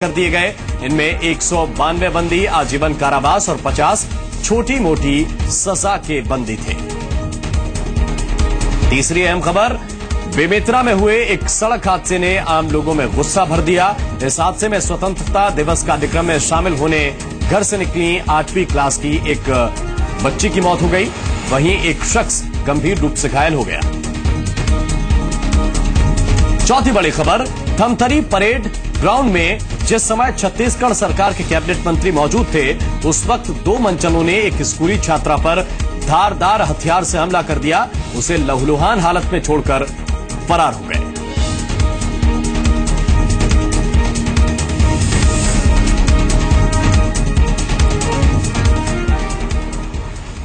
कर दिए गए। इनमें 192 बंदी आजीवन कारावास और 50 छोटी मोटी सजा के बंदी थे। तीसरी अहम खबर, बेमेतरा में हुए एक सड़क हादसे ने आम लोगों में गुस्सा भर दिया। इस हादसे में स्वतंत्रता दिवस कार्यक्रम में शामिल होने घर से निकली 8वीं क्लास की एक बच्ची की मौत हो गई, वहीं एक शख्स गंभीर रूप से घायल हो गया। चौथी बड़ी खबर, धमतरी परेड ग्राउंड में जिस समय छत्तीसगढ़ सरकार के कैबिनेट मंत्री मौजूद थे, उस वक्त दो मनचलों ने एक स्कूली छात्रा पर धारदार हथियार से हमला कर दिया। उसे लहूलुहान हालत में छोड़कर फरार हो गए।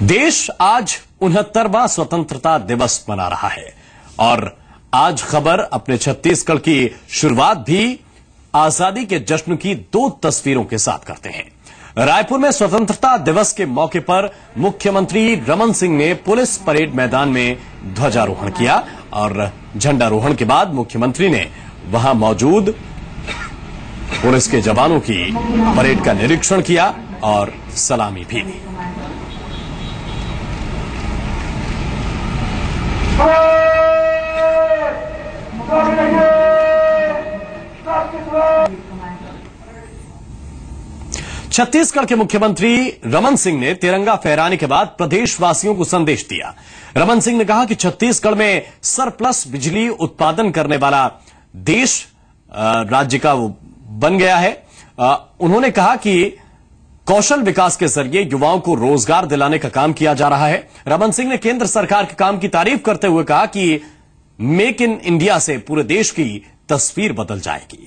देश आज 69वां स्वतंत्रता दिवस मना रहा है और आज खबर अपने छत्तीसगढ़ की शुरुआत भी आजादी के जश्न की दो तस्वीरों के साथ करते हैं। रायपुर में स्वतंत्रता दिवस के मौके पर मुख्यमंत्री रमन सिंह ने पुलिस परेड मैदान में ध्वजारोहण किया और झंडारोहण के बाद मुख्यमंत्री ने वहां मौजूद पुलिस के जवानों की परेड का निरीक्षण किया और सलामी भी दी। छत्तीसगढ़ के मुख्यमंत्री रमन सिंह ने तिरंगा फहराने के बाद प्रदेशवासियों को संदेश दिया। रमन सिंह ने कहा कि छत्तीसगढ़ में सरप्लस बिजली उत्पादन करने वाला देश राज्य का बन गया है। उन्होंने कहा कि कौशल विकास के जरिए युवाओं को रोजगार दिलाने का काम किया जा रहा है। रमन सिंह ने केंद्र सरकार के काम की तारीफ करते हुए कहा कि मेक इन इंडिया से पूरे देश की तस्वीर बदल जाएगी।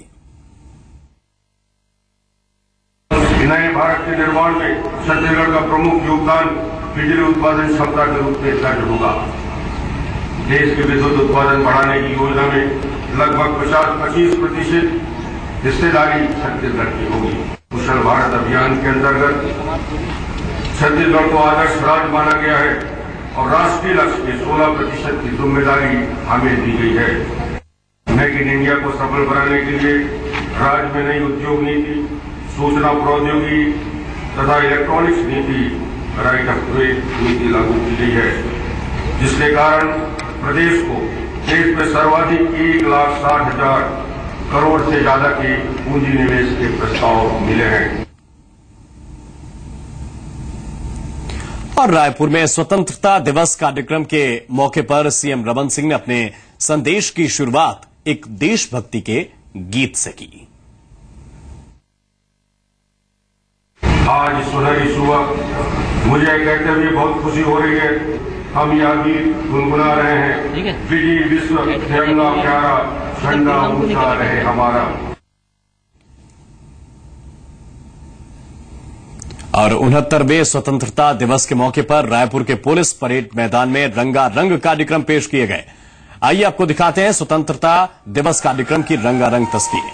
नए भारत के निर्माण में छत्तीसगढ़ का प्रमुख योगदान बिजली उत्पादन क्षमता के रूप में दर्ज होगा। देश के विद्युत उत्पादन बढ़ाने की योजना में लगभग 50-25% हिस्सेदारी छत्तीसगढ़ की होगी। कुशल भारत अभियान के अंतर्गत छत्तीसगढ़ को आदर्श राज्य माना गया है और राष्ट्रीय लक्ष्य के 16% की जिम्मेदारी हमें दी गई है। मेक इन इंडिया को सफल बनाने के लिए राज्य में नई उद्योग नीति, सूचना प्रौद्योगिकी तथा इलेक्ट्रॉनिक्स नीति राइट ऑफ वे नीति लागू की गई है, जिसके कारण प्रदेश को देश में सर्वाधिक 1,60,000 करोड़ से ज्यादा के पूंजी निवेश के प्रस्ताव मिले हैं। और रायपुर में स्वतंत्रता दिवस कार्यक्रम के मौके पर सीएम रमन सिंह ने अपने संदेश की शुरुआत एक देशभक्ति के गीत से की। आज सुनहरी सुबह मुझे कहते हुए बहुत खुशी हो रही है। हम यह गीत गुनगुना रहे हैं, विजय विश्व तिरंगा प्यारा, झंडा ऊंचा रहे हमारा। और 69वें स्वतंत्रता दिवस के मौके पर रायपुर के पुलिस परेड मैदान में रंगारंग कार्यक्रम पेश किए गए। आइए आपको दिखाते हैं स्वतंत्रता दिवस कार्यक्रम की रंगारंग तस्वीरें।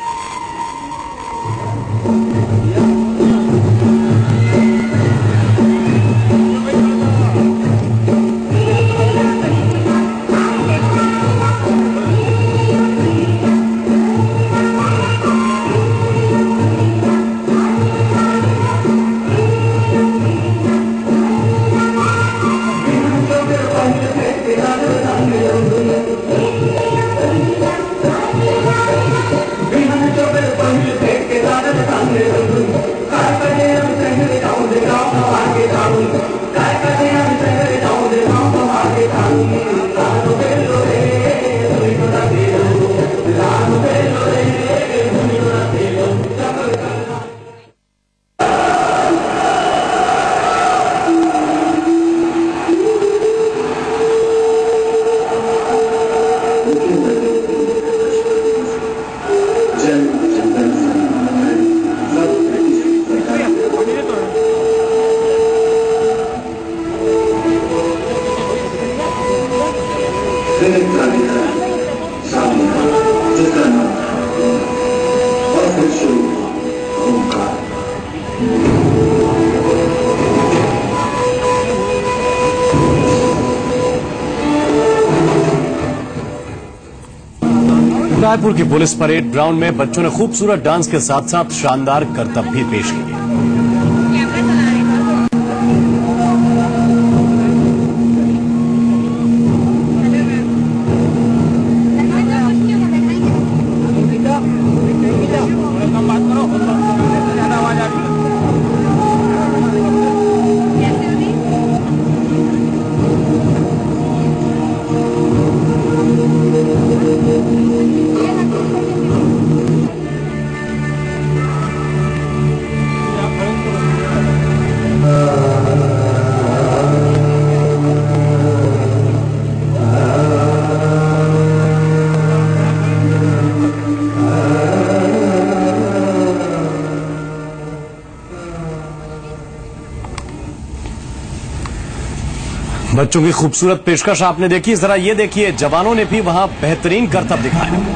रायपुर की पुलिस परेड ग्राउंड में बच्चों ने खूबसूरत डांस के साथ साथ शानदार करतब भी पेश किए। बच्चों की खूबसूरत पेशकश आपने देखी, जरा ये देखिए जवानों ने भी वहां बेहतरीन करतब दिखाया।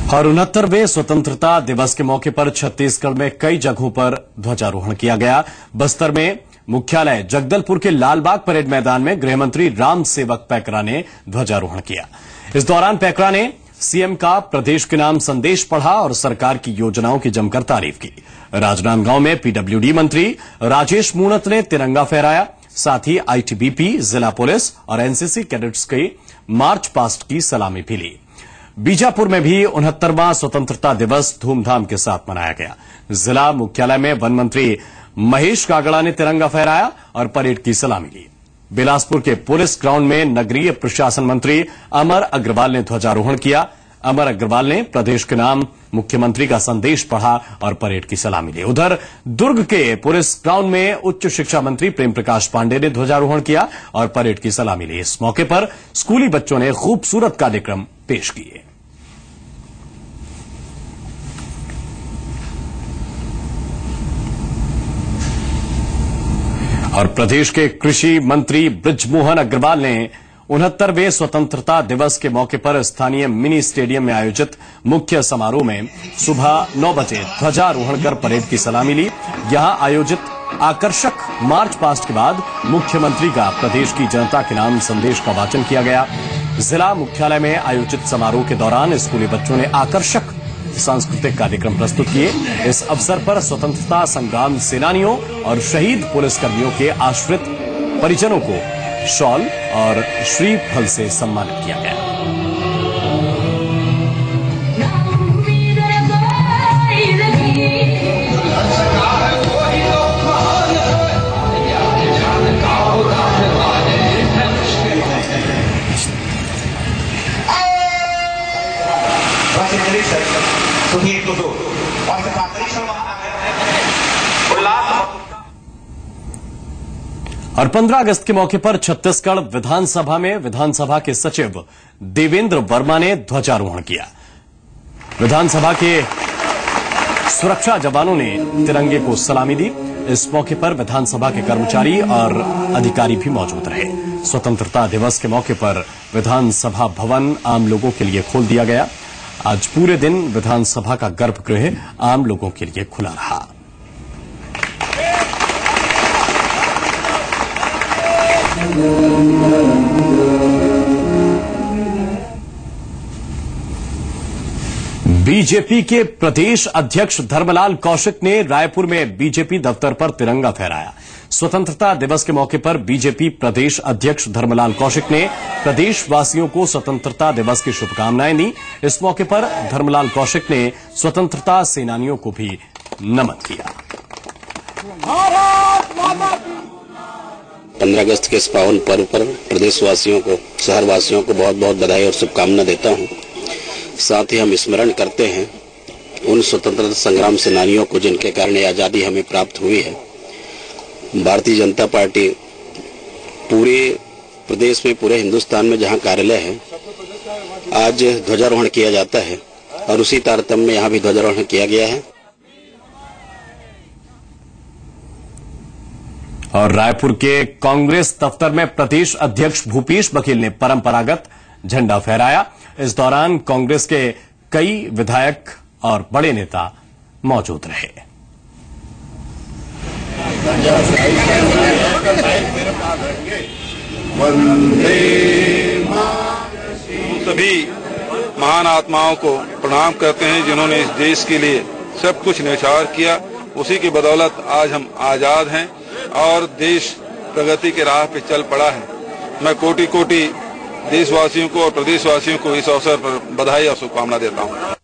और 69वें स्वतंत्रता दिवस के मौके पर छत्तीसगढ़ में कई जगहों पर ध्वजारोहण किया गया। बस्तर में मुख्यालय जगदलपुर के लालबाग परेड मैदान में गृहमंत्री राम सेवक पैकरा ने ध्वजारोहण किया। इस दौरान पैकरा ने सीएम का प्रदेश के नाम संदेश पढ़ा और सरकार की योजनाओं की जमकर तारीफ की। राजनांदगांव में पीडब्ल्यूडी मंत्री राजेश मूणत ने तिरंगा फहराया। साथ ही आईटीबीपी, जिला पुलिस और एनसीसी कैडेट्स के मार्च पास्ट की सलामी भी ली। बीजापुर में भी 69वां स्वतंत्रता दिवस धूमधाम के साथ मनाया गया। जिला मुख्यालय में वन मंत्री महेश कागड़ा ने तिरंगा फहराया और परेड की सलामी ली। बिलासपुर के पुलिस ग्राउंड में नगरीय प्रशासन मंत्री अमर अग्रवाल ने ध्वजारोहण किया। अमर अग्रवाल ने प्रदेश के नाम मुख्यमंत्री का संदेश पढ़ा और परेड की सलामी ली। उधर दुर्ग के पुलिस ग्राउंड में उच्च शिक्षा मंत्री प्रेम प्रकाश पांडेय ने ध्वजारोहण किया और परेड की सलामी ली। इस मौके पर स्कूली बच्चों ने खूबसूरत कार्यक्रम पेश किए। और प्रदेश के कृषि मंत्री बृजमोहन अग्रवाल ने 69वें स्वतंत्रता दिवस के मौके पर स्थानीय मिनी स्टेडियम में आयोजित मुख्य समारोह में सुबह 9 बजे ध्वजारोहण कर परेड की सलामी ली। यहां आयोजित आकर्षक मार्च पास्ट के बाद मुख्यमंत्री का प्रदेश की जनता के नाम संदेश का वाचन किया गया। जिला मुख्यालय में आयोजित समारोह के दौरान स्कूली बच्चों ने आकर्षक सांस्कृतिक कार्यक्रम प्रस्तुत किए। इस अवसर पर स्वतंत्रता संग्राम सेनानियों और शहीद पुलिसकर्मियों के आश्रित परिजनों को शॉल और श्रीफल से सम्मानित किया गया। और 15 अगस्त के मौके पर छत्तीसगढ़ विधानसभा में विधानसभा के सचिव देवेंद्र वर्मा ने ध्वजारोहण किया। विधानसभा के सुरक्षा जवानों ने तिरंगे को सलामी दी। इस मौके पर विधानसभा के कर्मचारी और अधिकारी भी मौजूद रहे। स्वतंत्रता दिवस के मौके पर विधानसभा भवन आम लोगों के लिए खोल दिया गया। आज पूरे दिन विधानसभा का गर्भगृह आम लोगों के लिए खुला रहा। बीजेपी के प्रदेश अध्यक्ष धर्मलाल कौशिक ने रायपुर में बीजेपी दफ्तर पर तिरंगा फहराया। स्वतंत्रता दिवस के मौके पर बीजेपी प्रदेश अध्यक्ष धर्मलाल कौशिक ने प्रदेशवासियों को स्वतंत्रता दिवस की शुभकामनाएं दी। इस मौके पर धर्मलाल कौशिक ने स्वतंत्रता सेनानियों को भी नमन किया। 15 अगस्त के इस पावन पर्व पर प्रदेशवासियों को, शहरवासियों को बहुत बहुत बधाई और शुभकामना देता हूं। साथ ही हम स्मरण करते हैं उन स्वतंत्रता संग्राम सेनानियों को जिनके कारण ये आज़ादी हमें प्राप्त हुई है। भारतीय जनता पार्टी पूरे प्रदेश में, पूरे हिंदुस्तान में जहां कार्यालय है, आज ध्वजारोहण किया जाता है और उसी तारतम्य में यहाँ भी ध्वजारोहण किया गया है। और रायपुर के कांग्रेस दफ्तर में प्रदेश अध्यक्ष भूपेश बघेल ने परंपरागत झंडा फहराया। इस दौरान कांग्रेस के कई विधायक और बड़े नेता मौजूद रहे। सभी महान आत्माओं को प्रणाम करते हैं जिन्होंने इस देश के लिए सब कुछ न्यौछावर किया। उसी की बदौलत आज हम आजाद हैं और देश प्रगति के राह पे चल पड़ा है। मैं कोटि कोटि देशवासियों को और प्रदेशवासियों को इस अवसर पर बधाई और शुभकामना देता हूं।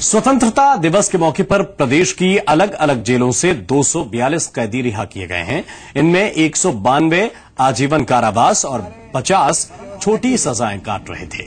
स्वतंत्रता दिवस के मौके पर प्रदेश की अलग अलग जेलों से 242 कैदी रिहा किए गए हैं। इनमें 192 आजीवन कारावास और 50 छोटी सजाएं काट रहे थे।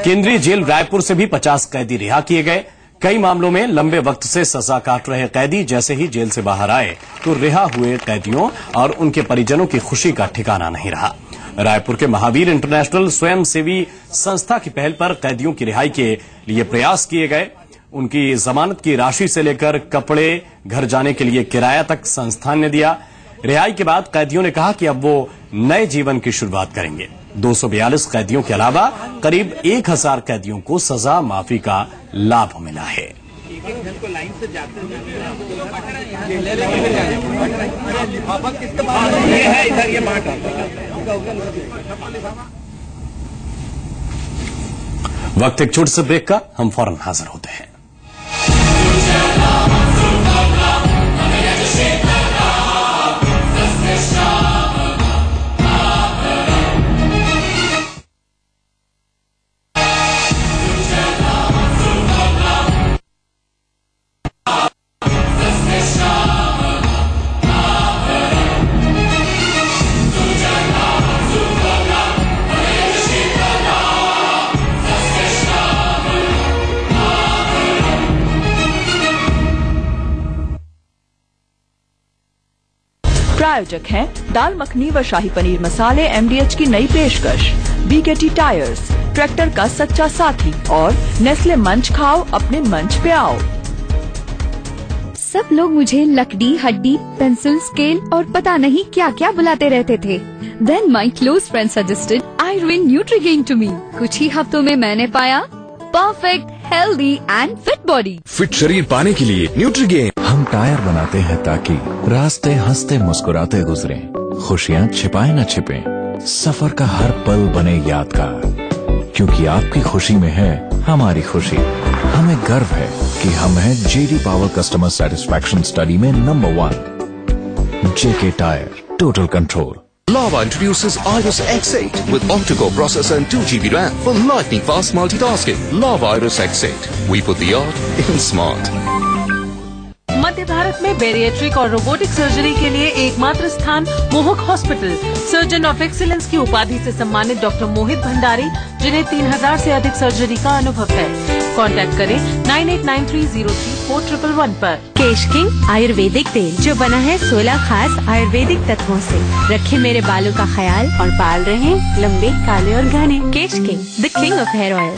केंद्रीय जेल रायपुर से भी 50 कैदी रिहा किए गए। कई मामलों में लंबे वक्त से सजा काट रहे कैदी जैसे ही जेल से बाहर आए तो रिहा हुए कैदियों और उनके परिजनों की खुशी का ठिकाना नहीं रहा। रायपुर के महावीर इंटरनेशनल स्वयंसेवी संस्था की पहल पर कैदियों की रिहाई के लिए प्रयास किए गए। उनकी जमानत की राशि से लेकर कपड़े, घर जाने के लिए किराया तक संस्थान ने दिया। रिहाई के बाद कैदियों ने कहा कि अब वो नए जीवन की शुरुआत करेंगे। 242 कैदियों के अलावा करीब 1000 कैदियों को सजा माफी का लाभ मिला है। वक्त एक छोटे से ब्रेक का, हम फौरन हाजिर होते हैं। प्रायोजक हैं दाल मखनी व शाही पनीर मसाले MDH की नई पेशकश, BKT टायर्स, ट्रैक्टर का सच्चा साथी और नेस्ले मंच खाओ अपने मंच पे आओ। सब लोग मुझे लकड़ी, हड्डी, पेंसिल, स्केल और पता नहीं क्या क्या बुलाते रहते थे। Then my close friend suggested Ayurveda Nutrigain to me. कुछ ही हफ्तों में मैंने पाया perfect, healthy and fit body. Fit शरीर पाने के लिए न्यूट्रीगेन। हम टायर बनाते हैं ताकि रास्ते हंसते मुस्कुराते गुजरे, खुशियाँ छिपाए न छिपे, सफर का हर पल बने यादगार। क्योंकि आपकी खुशी में है हमारी खुशी। हमें गर्व है कि हम हैं JD Power customer satisfaction study में number 1। JK tyre, total control. Lava introduces Iris X8 with octa-core processor and 2GB RAM for lightning fast multitasking. Lava Iris X8. We put the art in smart. मध्य भारत में bariatric और robotic surgery के लिए एकमात्र स्थान मोहक hospital. Surgeon of excellence की उपाधि से सम्मानित डॉक्टर मोहित भंडारी, जिन्हें 3000 से अधिक सर्जरी का अनुभव है। कांटेक्ट करें 9893034111 पर। केश किंग आयुर्वेदिक तेल जो बना है 16 खास आयुर्वेदिक तत्वों से, रखे मेरे बालों का ख्याल और बाल रहे लंबे, काले और घने। Kesh King, the king of hair oil.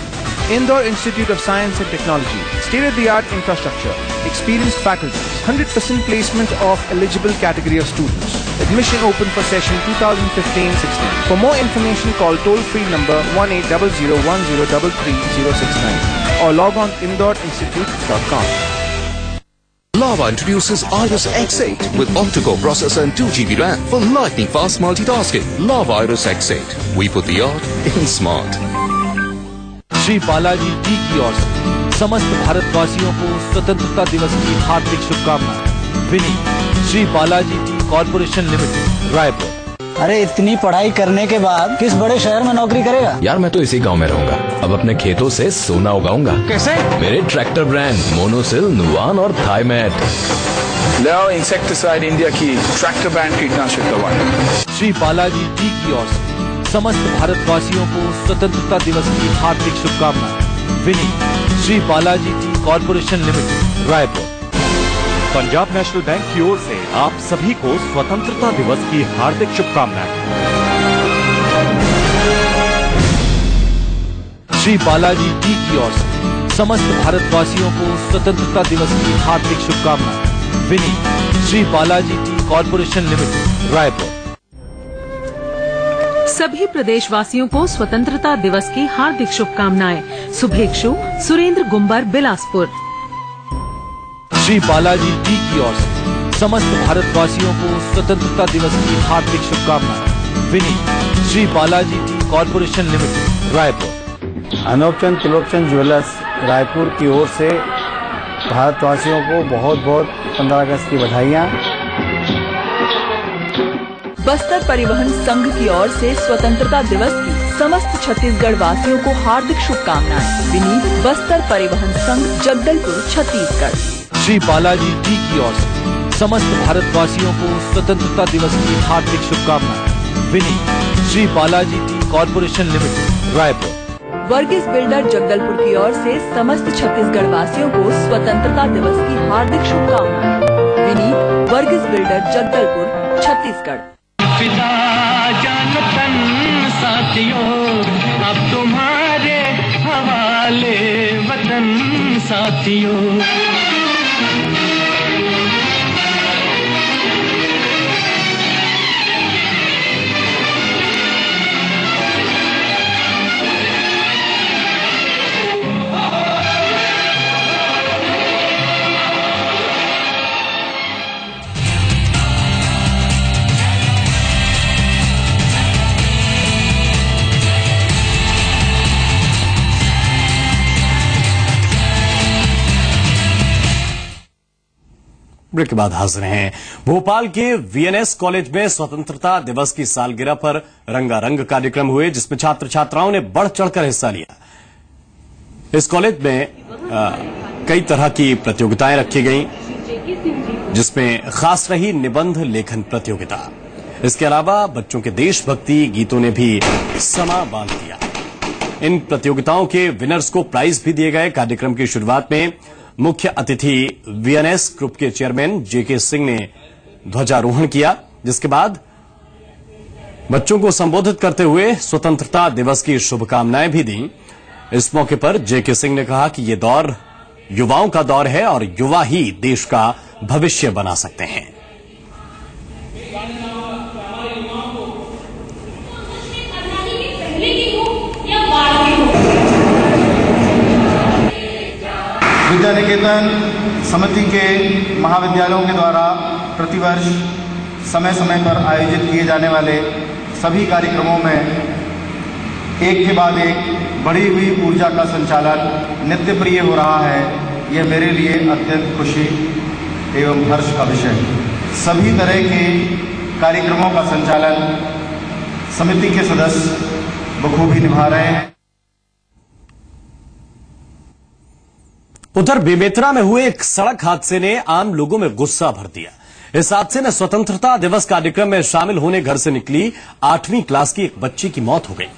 Indore Institute of Science and Technology, state-of-the-art infrastructure, experienced faculty, 100% placement of eligible category of students. Admission open for session 2015-16. For more information, call toll-free number 1800103369 or log on indoreinstitute.com. Lava introduces Iris X8 with octa-core processor and 2GB RAM for lightning fast multitasking. Lava Iris X8. We put the art in smart. Shri Balaji T की ओर से समस्त भारतवासियों को स्वतंत्रता दिवस की हार्दिक शुभकामनाएं। Vini, Shri Balaji tea corporation limited, Raipur. अरे इतनी पढ़ाई करने के बाद किस बड़े शहर में नौकरी करेगा? यार मैं तो इसी गांव में रहूंगा। अब अपने खेतों से सोना उगाऊंगा। कैसे? मेरे ट्रैक्टर ब्रांड मोनोसिल, नुवान और थाईमेट। लाओ इंसेक्टिसाइड इंडिया की ट्रैक्टर ब्रांड कीटनाशक दवाएं। श्री बालाजी टी की ओर से समस्त भारतवासियों को स्वतंत्रता दिवस की हार्दिक शुभकामनाएं। Vineet, Shri Balaji tea corporation limited, Raipur. Punjab national bank की ओर से आप सभी को स्वतंत्रता दिवस की हार्दिक शुभकामनाएं। श्री बालाजी टी की ओर से समस्त भारतवासियों को स्वतंत्रता दिवस की हार्दिक शुभकामनाएं। Vineet, Shri Balaji tea corporation limited, Raipur. सभी प्रदेशवासियों को स्वतंत्रता दिवस की हार्दिक शुभकामनाएं। शुभेच्छु सुरेंद्र गुम्बर, बिलासपुर। श्री बालाजी टी की ओर से समस्त भारतवासियों को स्वतंत्रता दिवस की हार्दिक शुभकामनाएं। Vineet, Shri Balaji tea corporation limited, Raipur. Anopchand Trilokchand jewellers Raipur की ओर से भारतवासियों को बहुत बहुत 15 अगस्त की बधाइयाँ। बस्तर परिवहन संघ की ओर से स्वतंत्रता दिवस की समस्त छत्तीसगढ़ वासियों को हार्दिक शुभकामनाएं। विनीत, बस्तर परिवहन संघ, जगदलपुर, छत्तीसगढ़। श्री बालाजी टी की ओर से समस्त भारतवासियों को स्वतंत्रता दिवस की हार्दिक शुभकामनाएं। Vineet, Shri Balaji tea corporation limited, Raipur. Varghese builder Jagdalpur की ओर से समस्त छत्तीसगढ़ वासियों को स्वतंत्रता दिवस की हार्दिक शुभकामनाएं। विनीत, वर्गीस बिल्डर जगदलपुर, छत्तीसगढ़। साथियों, अब तुम्हारे हवाले वतन साथियों। ब्रेक के बाद हाजिर हैं। भोपाल के वीएनएस कॉलेज में स्वतंत्रता दिवस की सालगिरह पर रंगारंग कार्यक्रम हुए, जिसमें छात्र छात्राओं ने बढ़ चढ़कर हिस्सा लिया। इस कॉलेज में कई तरह की प्रतियोगिताएं रखी गईं, जिसमें खास रही निबंध लेखन प्रतियोगिता। इसके अलावा बच्चों के देशभक्ति गीतों ने भी समा बांध दिया। इन प्रतियोगिताओं के विनर्स को प्राइज भी दिए गए। कार्यक्रम की शुरुआत में मुख्य अतिथि वीएनएस ग्रुप के चेयरमैन जेके सिंह ने ध्वजारोहण किया, जिसके बाद बच्चों को संबोधित करते हुए स्वतंत्रता दिवस की शुभकामनाएं भी दी। इस मौके पर जेके सिंह ने कहा कि ये दौर युवाओं का दौर है और युवा ही देश का भविष्य बना सकते हैं। विद्या निकेतन समिति के महाविद्यालयों के द्वारा प्रतिवर्ष समय समय पर आयोजित किए जाने वाले सभी कार्यक्रमों में एक के बाद एक बढ़ी हुई ऊर्जा का संचालन नित्य प्रिय हो रहा है। यह मेरे लिए अत्यंत खुशी एवं हर्ष का विषय है। सभी तरह के कार्यक्रमों का संचालन समिति के सदस्य बखूबी निभा रहे हैं। उधर बेमेतरा में हुए एक सड़क हादसे ने आम लोगों में गुस्सा भर दिया। इस हादसे में स्वतंत्रता दिवस कार्यक्रम में शामिल होने घर से निकली 8वीं क्लास की एक बच्ची की मौत हो गई।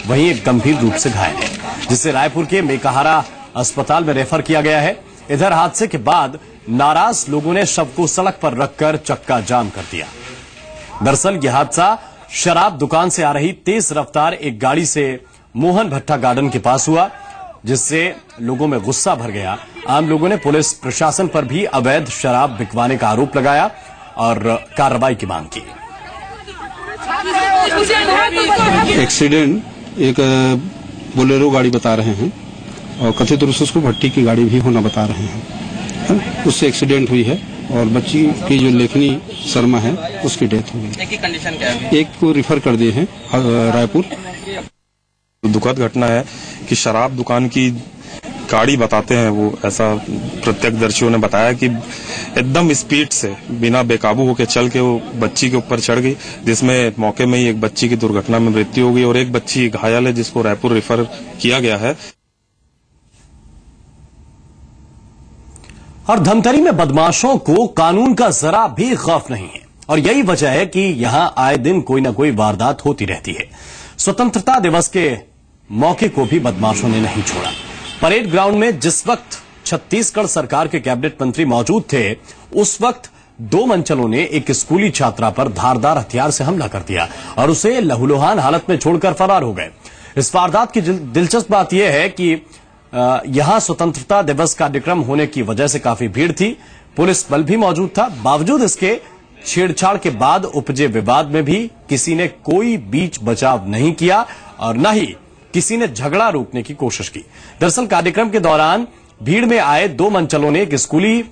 वहीं एक गंभीर रूप से घायल है, जिसे रायपुर के मेकाहारा अस्पताल में रेफर किया गया है। इधर हादसे के बाद नाराज लोगों ने शव को सड़क पर रखकर चक्का जाम कर दिया। दरअसल यह हादसा शराब दुकान से आ रही तेज रफ्तार एक गाड़ी से मोहन भट्टा गार्डन के पास हुआ, जिससे लोगों में गुस्सा भर गया। आम लोगों ने पुलिस प्रशासन पर भी अवैध शराब बिकवाने का आरोप लगाया और कार्रवाई की मांग की। एक्सीडेंट एक बोलेरो गाड़ी बता रहे हैं और कथित रूप से उसको भट्टी की गाड़ी भी होना बता रहे हैं। उससे एक्सीडेंट हुई है और बच्ची की जो लेखनी शर्मा है उसकी डेथ हो गई। एक की कंडीशन क्या है? एक को रिफर कर दिए हैं रायपुर। दुखद घटना है कि शराब दुकान की गाड़ी बताते हैं वो, ऐसा प्रत्यक्षदर्शियों ने बताया कि एकदम स्पीड से बिना बेकाबू होकर चल के वो बच्ची के ऊपर चढ़ गई, जिसमें मौके में ही एक बच्ची की दुर्घटना में मृत्यु हो गई और एक बच्ची घायल है जिसको रायपुर रेफर किया गया है। और धमतरी में बदमाशों को कानून का जरा भी खौफ नहीं है और यही वजह है कि यहां आए दिन कोई ना कोई वारदात होती रहती है। स्वतंत्रता दिवस के मौके को भी बदमाशों ने नहीं छोड़ा। परेड ग्राउंड में जिस वक्त छत्तीसगढ़ सरकार के कैबिनेट मंत्री मौजूद थे, उस वक्त दो मनचलों ने एक स्कूली छात्रा पर धारदार हथियार से हमला कर दिया और उसे लहूलुहान हालत में छोड़कर फरार हो गए। इस वारदात की दिलचस्प बात यह है कि यहां स्वतंत्रता दिवस कार्यक्रम होने की वजह से काफी भीड़ थी, पुलिस बल भी मौजूद था। बावजूद इसके छेड़छाड़ के बाद उपजे विवाद में भी किसी ने कोई बीच बचाव नहीं किया और न ही किसी ने झगड़ा रोकने की कोशिश की। दरअसल कार्यक्रम के दौरान भीड़ में आए दो मनचलों ने एक स्कूली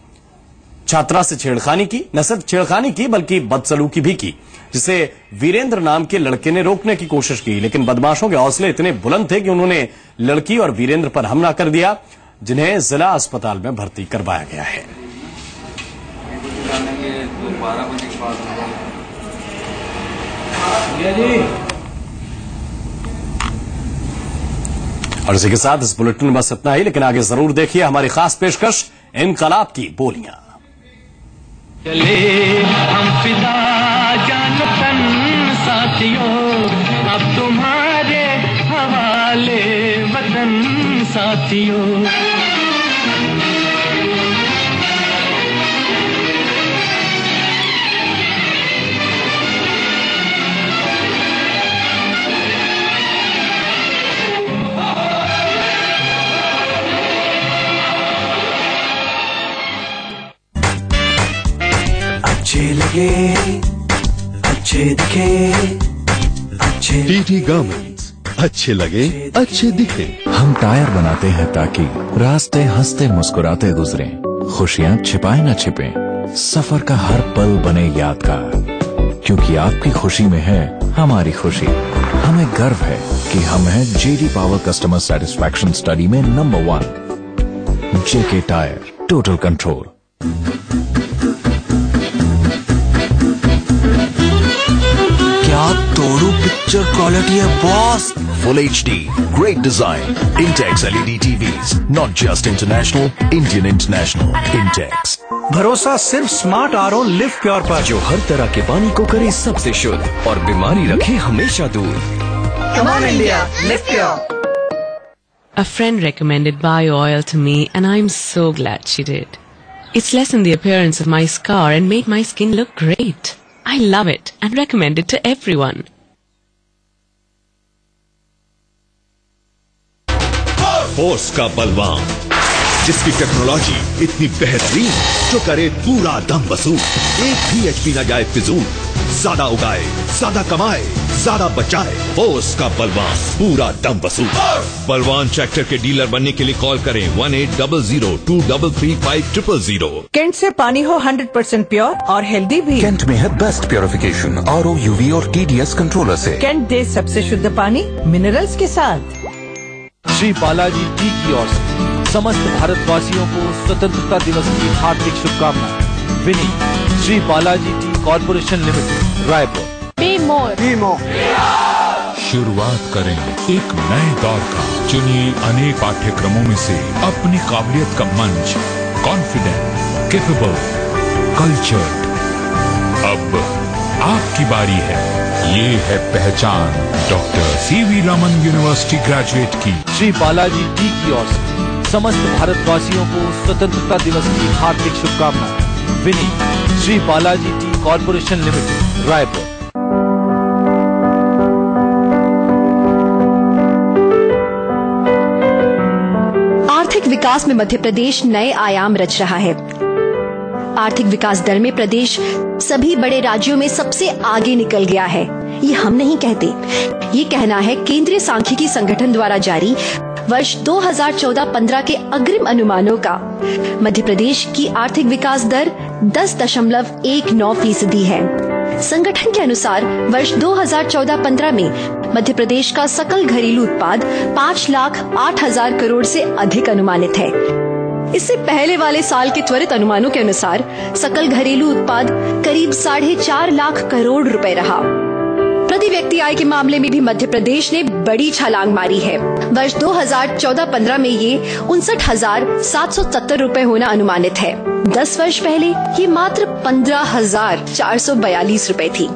छात्रा से छेड़खानी की। न सिर्फ छेड़खानी की बल्कि बदसलूकी भी की, जिसे वीरेंद्र नाम के लड़के ने रोकने की कोशिश की, लेकिन बदमाशों के हौसले इतने बुलंद थे कि उन्होंने लड़की और वीरेंद्र पर हमला कर दिया, जिन्हें जिला अस्पताल में भर्ती करवाया गया है। और इसी के साथ इस बुलेटिन में बस इतना ही, लेकिन आगे जरूर देखिए हमारी खास पेशकश इनकलाब की बोलियां। चले हम फिदा जान तन साथियों, अब तुम्हारे हवाले वतन साथियों। अच्छे लगे, अच्छे दिखे, अच्छे टीटी गारमेंट्स, अच्छे लगे, अच्छे दिखे। हम टायर बनाते हैं ताकि रास्ते हंसते मुस्कुराते गुजरे, खुशियां छिपाए न छिपे, सफर का हर पल बने यादगार। क्योंकि आपकी खुशी में है हमारी खुशी। हमें गर्व है कि हम हैं JD power customer satisfaction study में नंबर 1। जेके टायर, टोटल कंट्रोल। क्या तोड़ू पिक्चर क्वालिटी है boss. Full HD, great design, Intex LED TVs, not just international, Indian international, Intex। भरोसा सिर्फ स्मार्ट आरओ लिव प्योर पर, जो हर तरह के पानी को करे सबसे शुद्ध और बीमारी रखे हमेशा दूर। Come on India, live pure। A friend recommended Bio Oil to me and I'm so glad she did. It's lessened the appearance of my scar and made my skin look great. I love it and recommend it to everyone. Force का बलवान, जिसकी technology इतनी बेहतरीन जो करे पूरा दम वसूल। एक भी एचपी न जाए फिजूल, ज्यादा उगाए, ज्यादा कमाए, ज्यादा बचाए। फोर्स का बलवान, पूरा दम वसूल। बलवान ट्रैक्टर के डीलर बनने के लिए कॉल करें 1800-233-5000। कैंट से पानी हो 100% प्योर और हेल्दी भी। कैंट में है बेस्ट प्योरिफिकेशन RO, UV और TDS कंट्रोलर से। कैंट दे सबसे शुद्ध पानी मिनरल्स के साथ। श्री बालाजी टी की ओर से समस्त भारतवासियों को स्वतंत्रता दिवस की हार्दिक शुभकामनाएं। Vineet, Shri Balaji tea corporation limited, Raipur. Be more। शुरुआत करें एक नए दौर का। चुनिए अनेक पाठ्यक्रमों में से अपनी काबिलियत का मंच। Confident, capable, cultured. अब आपकी बारी है। ये है पहचान doctor CV Raman university graduate की। श्री बालाजी टी की ओर से समस्त भारतवासियों को स्वतंत्रता दिवस की हार्दिक शुभकामनाएं। Vineet, Shri Balaji tea corporation limited, Raipur. आर्थिक विकास में मध्य प्रदेश नए आयाम रच रहा है। आर्थिक विकास दर में प्रदेश सभी बड़े राज्यों में सबसे आगे निकल गया है। ये हम नहीं कहते, ये कहना है केंद्रीय सांख्यिकी संगठन द्वारा जारी वर्ष 2014-15 के अग्रिम अनुमानों का। मध्य प्रदेश की आर्थिक विकास दर 10.19% है। संगठन के अनुसार वर्ष 2014-15 में मध्य प्रदेश का सकल घरेलू उत्पाद 5,08,000 करोड़ से अधिक अनुमानित है। इससे पहले वाले साल के त्वरित अनुमानों के अनुसार सकल घरेलू उत्पाद करीब 4.5 लाख करोड़ रुपए रहा। प्रति व्यक्ति आय के मामले में भी मध्य प्रदेश ने बड़ी छलांग मारी है। वर्ष 2014-15 में ये 59,770 रुपए होना अनुमानित है। 10 वर्ष पहले ये मात्र 15,442 रुपए थी।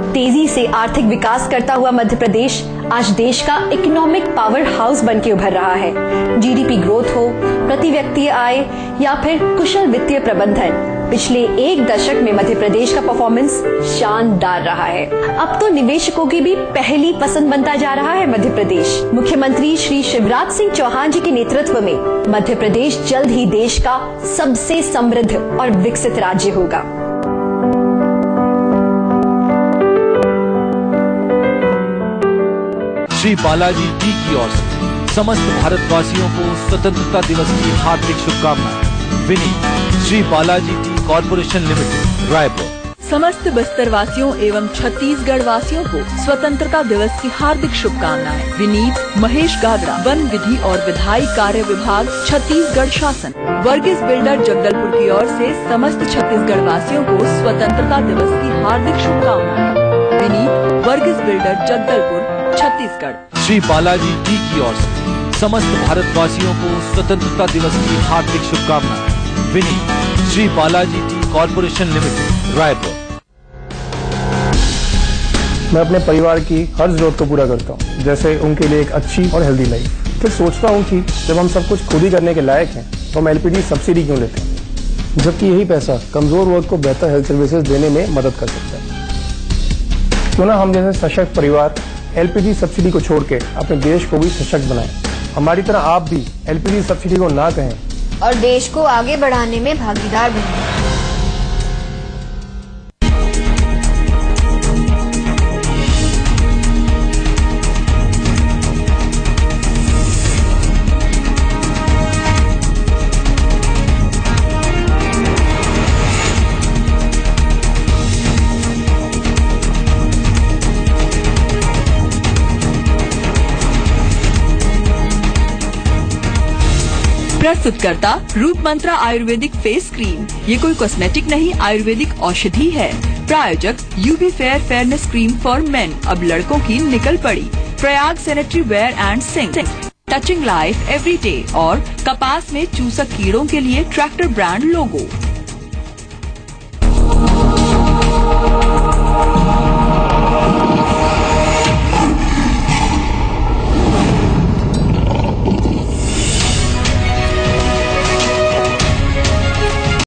तेजी से आर्थिक विकास करता हुआ मध्य प्रदेश आज देश का इकोनॉमिक पावर हाउस बन के उभर रहा है। जीडीपी ग्रोथ हो, प्रति व्यक्ति आय या फिर कुशल वित्तीय प्रबंधन, पिछले एक दशक में मध्य प्रदेश का परफॉर्मेंस शानदार रहा है। अब तो निवेशकों की भी पहली पसंद बनता जा रहा है मध्य प्रदेश। मुख्यमंत्री श्री शिवराज सिंह चौहान जी के नेतृत्व में मध्य प्रदेश जल्द ही देश का सबसे समृद्ध और विकसित राज्य होगा। श्री बालाजी टी की ओर से समस्त भारतवासियों को स्वतंत्रता दिवस की हार्दिक शुभकामनाएं। Vineet, Shri Balaji tea corporation limited, Raipur. समस्त बस्तर वासियों एवं छत्तीसगढ़ वासियों को स्वतंत्रता दिवस की हार्दिक शुभकामनाएं। विनीत महेश गागड़ा, वन विधि और विधायी कार्य विभाग, छत्तीसगढ़ शासन। वर्गीस बिल्डर जगदलपुर की ओर से समस्त छत्तीसगढ़ वासियों को स्वतंत्रता दिवस की हार्दिक शुभकामनाएं। विनीत वर्गीस बिल्डर जगदलपुर, छत्तीसगढ़। श्री बालाजी टी की ओर से समस्त भारतवासियों को स्वतंत्रता दिवस की हार्दिक शुभकामनाएं। Vineet, Shri Balaji tea corporation limited, Raipur. मैं अपने परिवार की हर जरूरत को पूरा करता हूँ, जैसे उनके लिए एक अच्छी और हेल्दी लाइफ। फिर सोचता हूँ कि जब हम सब कुछ खुद ही करने के लायक हैं तो हम एलपीजी सब्सिडी क्यों लेते हैं, जबकि यही पैसा कमजोर वर्ग को बेहतर हेल्थ सर्विसेज देने में मदद कर सकता है। क्यों ना हम जैसे सशक्त परिवार एलपीजी सब्सिडी को छोड़ के अपने देश को भी सशक्त बनाएं। हमारी तरह आप भी एलपीजी सब्सिडी को ना कहें और देश को आगे बढ़ाने में भागीदार बनें। प्रस्तुतकर्ता रूप मंत्रा आयुर्वेदिक फेस क्रीम। ये कोई कॉस्मेटिक नहीं, आयुर्वेदिक औषधि है। प्रायोजक UB fair fairness cream for men, अब लड़कों की निकल पड़ी। Prayag sanitary ware and sink, touching life every day और कपास में चूसक कीड़ों के लिए ट्रैक्टर ब्रांड लोगो।